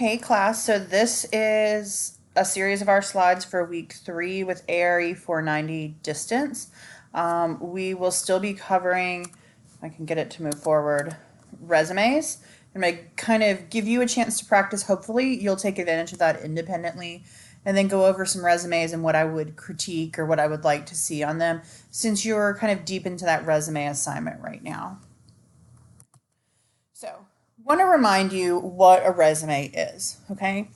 Hey class, so this is a series of our slides for week 3 with ARE 490 distance. We will still be covering, if I can get it to move forward, resumes. I'm going to kind of give you a chance to practice. Hopefully you'll take advantage of that independently and then go over some resumes and what I would critique or what I would like to see on them since you're kind of deep into that resume assignment right now. So, I want to remind you what a resume is, okay?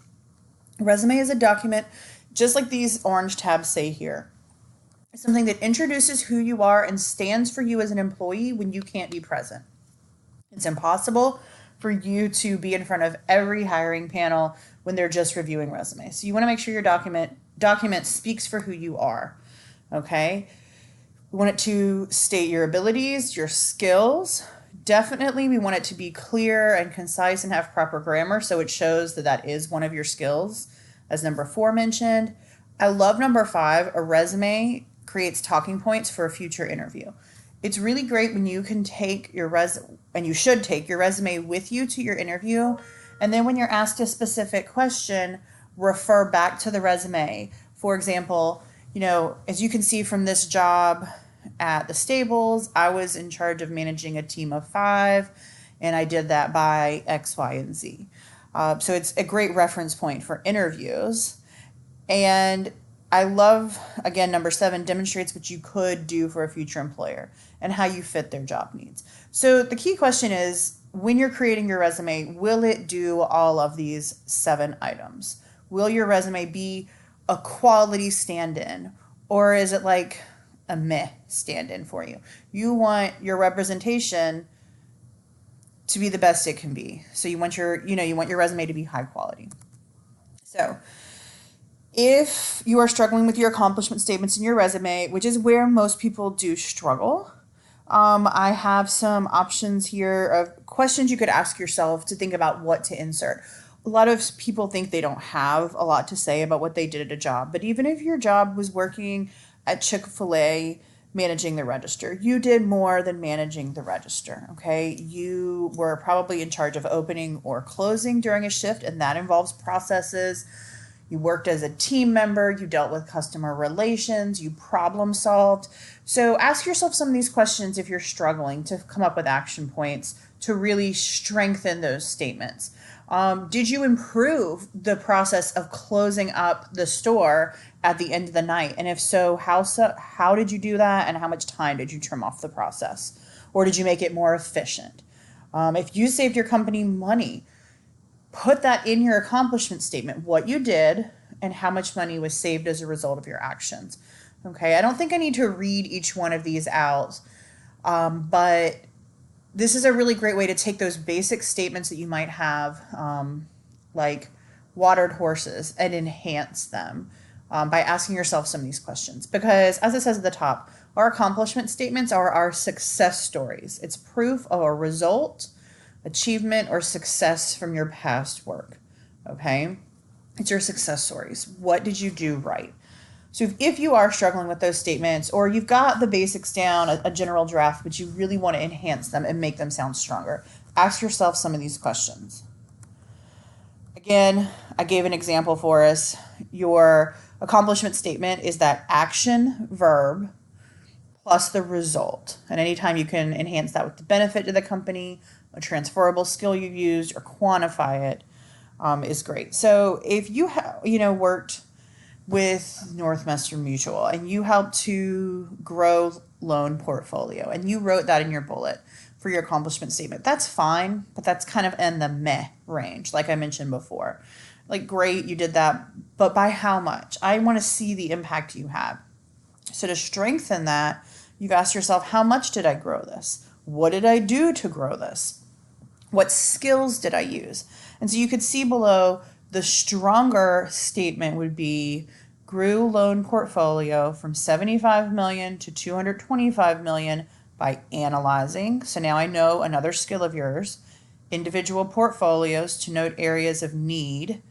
A resume is a document, just like these orange tabs say here. It's something that introduces who you are and stands for you as an employee when you can't be present. It's impossible for you to be in front of every hiring panel when they're just reviewing resumes. So you want to make sure your document speaks for who you are, okay? We want it to state your abilities, your skills. Definitely, we want it to be clear and concise and have proper grammar so it shows that that is one of your skills, as number 4 mentioned. I love number 5. A resume creates talking points for a future interview. It's really great when you can take your resume, and you should take your resume with you to your interview, and then when you're asked a specific question, refer back to the resume. For example, as you can see from this job at the stables, I was in charge of managing a team of 5, and I did that by X, Y, and Z. So it's a great reference point for interviews. And I love, again, number 7 demonstrates what you could do for a future employer and how you fit their job needs. So the key question is, when you're creating your resume, will it do all of these 7 items? Will your resume be a quality stand-in, or is it like a meh stand-in for you? You want your representation to be the best it can be. So you want your resume to be high quality. So if you are struggling with your accomplishment statements in your resume, which is where most people do struggle, I have some options here of questions you could ask yourself to think about what to insert. A lot of people think they don't have a lot to say about what they did at a job, but even if your job was working at Chick-fil-A managing the register, you did more than managing the register, okay? You were probably in charge of opening or closing during a shift, and that involves processes. You worked as a team member, you dealt with customer relations, you problem solved. So ask yourself some of these questions if you're struggling to come up with action points to really strengthen those statements. Did you improve the process of closing up the store at the end of the night? And if so, how did you do that, and how much time did you trim off the process? Or did you make it more efficient? If you saved your company money, put that in your accomplishment statement, what you did and how much money was saved as a result of your actions. Okay, I don't think I need to read each one of these out, but this is a really great way to take those basic statements that you might have, like watered horses, and enhance them by asking yourself some of these questions. Because as it says at the top, our accomplishment statements are our success stories. It's proof of a result, achievement, or success from your past work, okay? It's your success stories. What did you do right? So if you are struggling with those statements, or you've got the basics down, a general draft, but you really want to enhance them and make them sound stronger, ask yourself some of these questions. Again, I gave an example for us. Your accomplishment statement is that action verb plus the result. And anytime you can enhance that with the benefit to the company, a transferable skill you used, or quantify it, is great. So if you worked with Northwestern Mutual and you helped to grow loan portfolio and you wrote that in your bullet for your accomplishment statement, that's fine, but that's kind of in the meh range, like I mentioned before. Like, great, you did that, but by how much? I want to see the impact you had. So to strengthen that, you've asked yourself, how much did I grow this? What did I do to grow this? What skills did I use? And so you could see below, the stronger statement would be grew loan portfolio from 75 million to 225 million by analyzing. So now I know another skill of yours, individual portfolios to note areas of need.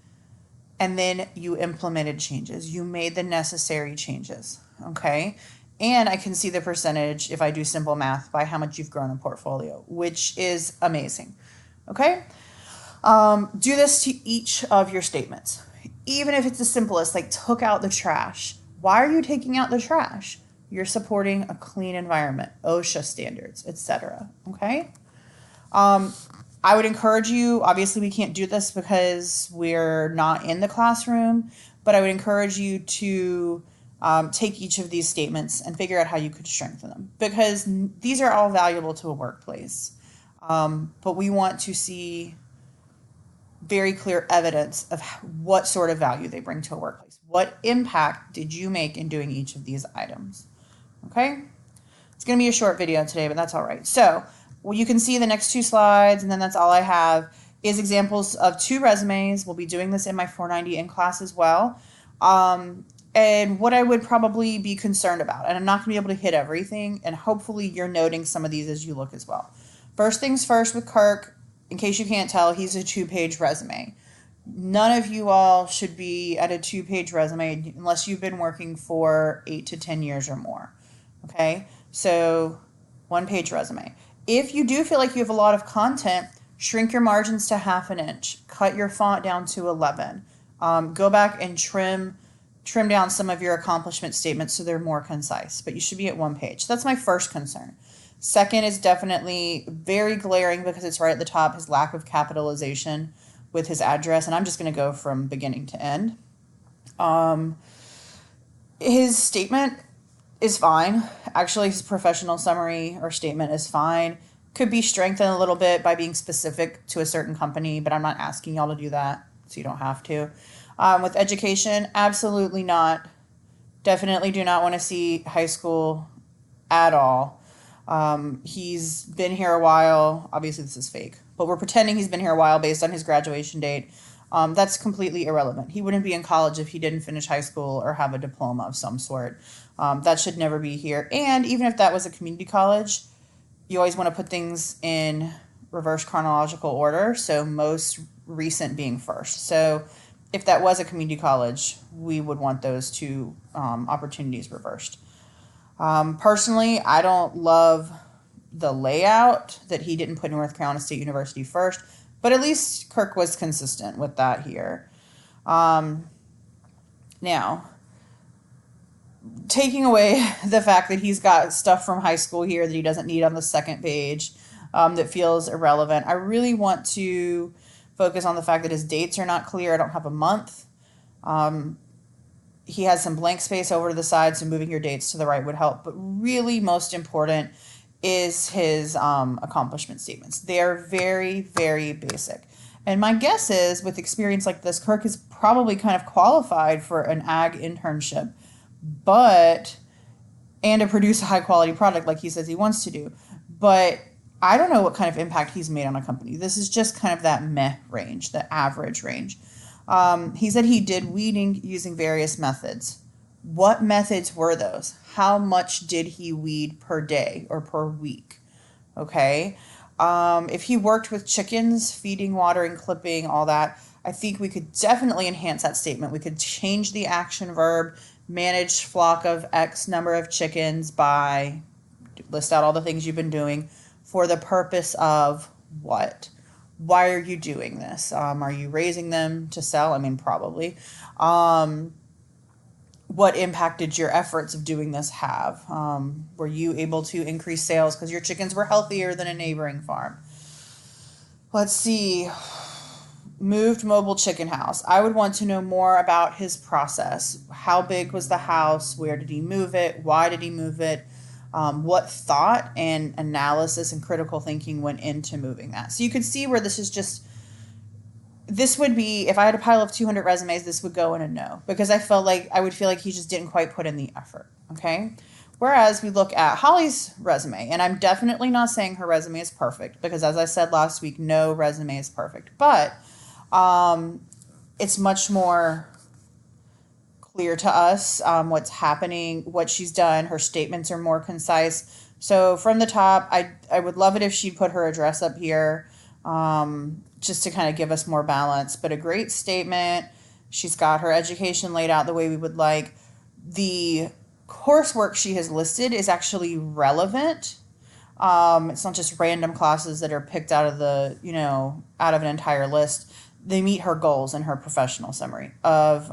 And then you implemented changes. You made the necessary changes, okay? And I can see the percentage, if I do simple math, by how much you've grown a portfolio, which is amazing, okay? Do this to each of your statements. Even if it's the simplest, like took out the trash. Why are you taking out the trash? You're supporting a clean environment, OSHA standards, etc. Okay? I would encourage you, obviously we can't do this because we're not in the classroom, but I would encourage you to take each of these statements and figure out how you could strengthen them, because these are all valuable to a workplace. But we want to see very clear evidence of what sort of value they bring to a workplace. What impact did you make in doing each of these items? Okay? It's going to be a short video today, but that's all right. So, well, you can see the next two slides, and then that's all I have, is examples of 2 resumes. We'll be doing this in my 490 in class as well. And what I would probably be concerned about, and I'm not going to be able to hit everything, and hopefully you're noting some of these as you look as well. First things first with Kirk, in case you can't tell, he's a 2-page resume. None of you all should be at a 2-page resume unless you've been working for 8 to 10 years or more. Okay? So 1-page resume. If you do feel like you have a lot of content, shrink your margins to 1/2 inch. Cut your font down to 11. Go back and trim down some of your accomplishment statements so they're more concise. But you should be at 1 page. That's my first concern. Second is definitely very glaring because it's right at the top, his lack of capitalization with his address. And I'm just going to go from beginning to end. His statement is fine. Actually, his professional summary or statement is fine. Could be strengthened a little bit by being specific to a certain company, but I'm not asking y'all to do that, so you don't have to. With education, absolutely not. Definitely do not want to see high school at all. He's been here a while. Obviously, this is fake, but we're pretending he's been here a while based on his graduation date. That's completely irrelevant. He wouldn't be in college if he didn't finish high school or have a diploma of some sort. That should never be here. And even if that was a community college, you always want to put things in reverse chronological order, so most recent being first. So if that was a community college, we would want those 2 opportunities reversed. Personally, I don't love the layout that he didn't put North Carolina State University first, but at least Kirk was consistent with that here. Now, taking away the fact that he's got stuff from high school here that he doesn't need on the second page, that feels irrelevant, I really want to focus on the fact that his dates are not clear. I don't have a month. He has some blank space over to the side, so moving your dates to the right would help. But really most important is his accomplishment statements. They are very, very basic. And my guess is, with experience like this, Kirk is probably kind of qualified for an ag internship, and to produce a high-quality product like he says he wants to do. But I don't know what kind of impact he's made on a company. This is just kind of that meh range, the average range. He said he did weeding using various methods. What methods were those? How much did he weed per day or per week? Okay. If he worked with chickens, feeding, watering, clipping, all that, I think we could definitely enhance that statement. We could change the action verb, manage flock of X number of chickens by, list out all the things you've been doing for the purpose of what? Why are you doing this? Are you raising them to sell? I mean, probably. What impact did your efforts of doing this have? Were you able to increase sales because your chickens were healthier than a neighboring farm? Let's see. Moved mobile chicken house. I would want to know more about his process. How big was the house? Where did he move it? Why did he move it? What thought and analysis and critical thinking went into moving that? So you could see where this would be, if I had a pile of 200 resumes, this would go in a no, because I would feel like he just didn't quite put in the effort. Okay. Whereas we look at Holly's resume, and I'm definitely not saying her resume is perfect, because as I said last week, no resume is perfect, but it's much more clear to us what's happening, what she's done. Her statements are more concise. So from the top, I would love it if she'd put her address up here, just to kind of give us more balance. But a great statement. She's got her education laid out the way we would like. The coursework she has listed is actually relevant. It's not just random classes that are picked out of out of an entire list. They meet her goals in her professional summary of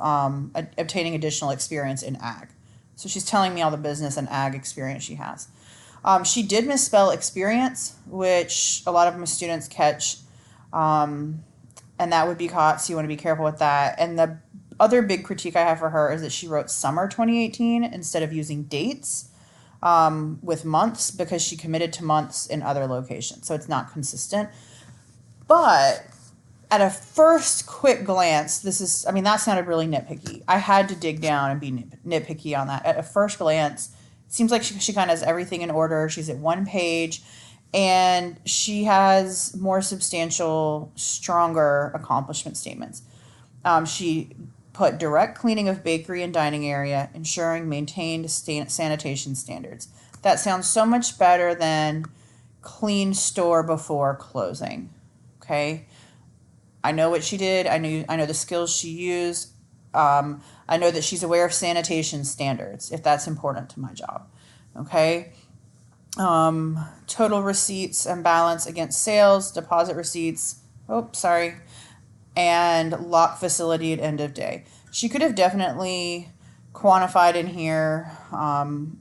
obtaining additional experience in ag. So she's telling me all the business and ag experience she has. She did misspell experience, which a lot of my students catch, and that would be caught, so you want to be careful with that. And the other big critique I have for her is that she wrote summer 2018 instead of using dates with months, because she committed to months in other locations. So it's not consistent. But at a first quick glance, that sounded really nitpicky. I had to dig down and be nitpicky on that. At a first glance, it seems like she kind of has everything in order. She's at one page, and she has more substantial, stronger accomplishment statements. She put direct cleaning of bakery and dining area, ensuring maintained sanitation standards. That sounds so much better than clean store before closing. Okay? I know what she did. I know the skills she used. I know that she's aware of sanitation standards, if that's important to my job. Okay? Total receipts and balance against sales, deposit receipts. And lock facility at end of day. She could have definitely quantified in here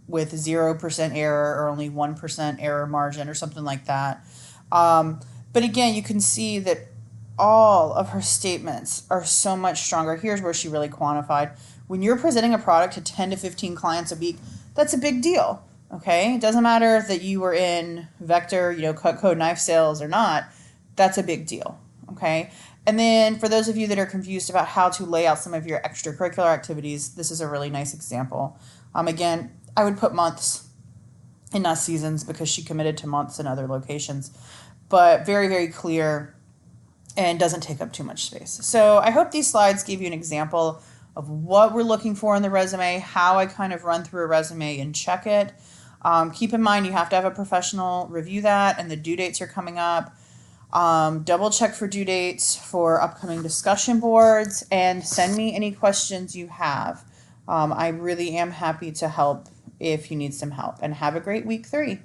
with 0% error or only 1% error margin or something like that. But again, you can see that all of her statements are so much stronger. Here's where she really quantified. When you're presenting a product to 10 to 15 clients a week, that's a big deal. Okay? It doesn't matter that you were in Vector, cut code knife sales or not. That's a big deal. Okay? And then for those of you that are confused about how to lay out some of your extracurricular activities, this is a really nice example. Again, I would put months and not seasons, because she committed to months in other locations. But very, very clear and doesn't take up too much space. So I hope these slides give you an example of what we're looking for in the resume, how I kind of run through a resume and check it. Keep in mind you have to have a professional review that, and the due dates are coming up. Double check for due dates for upcoming discussion boards, and send me any questions you have. I really am happy to help if you need some help, and have a great week 3.